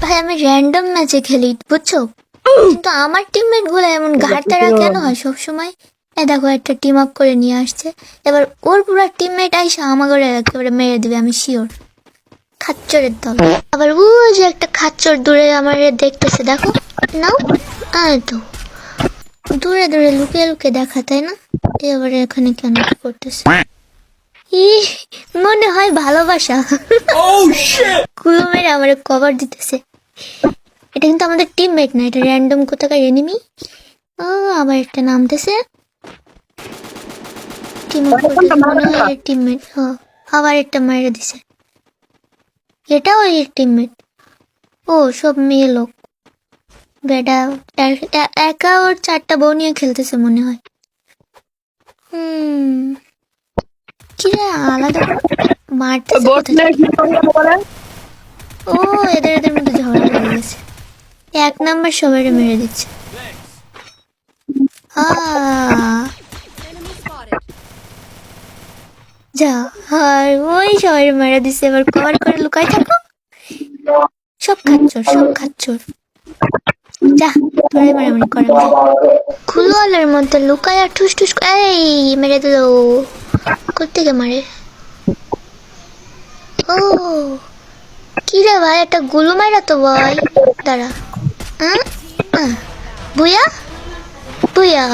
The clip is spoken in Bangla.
ভাই আমি র্যান্ডম ম্যাচে খেলি বুঝছো, কিন্তু আমার টিমমেট গুলো এমন ঘাটতারা কেন হয় সব সময়? দেখো একটা টিম আপ করে নিয়ে আসছে, এবার ওর পুরো টিমমেট আইসা আমাকে একেবারে মেরে দিবে, আমি শিওর। খাচ্চরের দল। আবার ও যে একটা খাচ্চর দূরে আমার দেখতেছে, দেখো নাও। তো দূরে দূরে লুকিয়ে লুকিয়ে দেখা, তাই না? এবারে এখানে কেন কি করতেছে? মনে হয় ভালোবাসা। কুলো মেরে আমার কভার দিতেছে। এটা কিন্তু আমাদের টিমমেট না, এটা র্যান্ডম কোথাকার এনিমি। ও আবার একটা নামতেছে, টিম আপ করতেছে, মনে হয় এর টিমমেট। আবার একটা মাইরে দিছে, এটাও এর টিমমেট। ও সব মেয়ে লোক, বেটা একা ওর 4টা বউ নিয়ে খেলতেছে মনে হয়। কি আলাদা মারতেছে কোথায়? ও এদের এদের মধ্যে ঝগড়া লেগে গেছে, 1 নাম্বার সবাই মেরে দিচ্ছে। যা আর ওই সবাই মেরে দিচ্ছে, এবার কভার করে লুকাই থাকো। সব খাচ্চর, সব খাচ্চর। যা তোরাই মারামারি করে। খুলওয়ালের মধ্যে লুকায় আর ঠুস ঠুস, এই মেরে দিল। কোত্থেকে মারে? ও কি রে ভাই, একটা গুলু মারা তো ভাই। দাঁড়া, বুয়া বুয়া।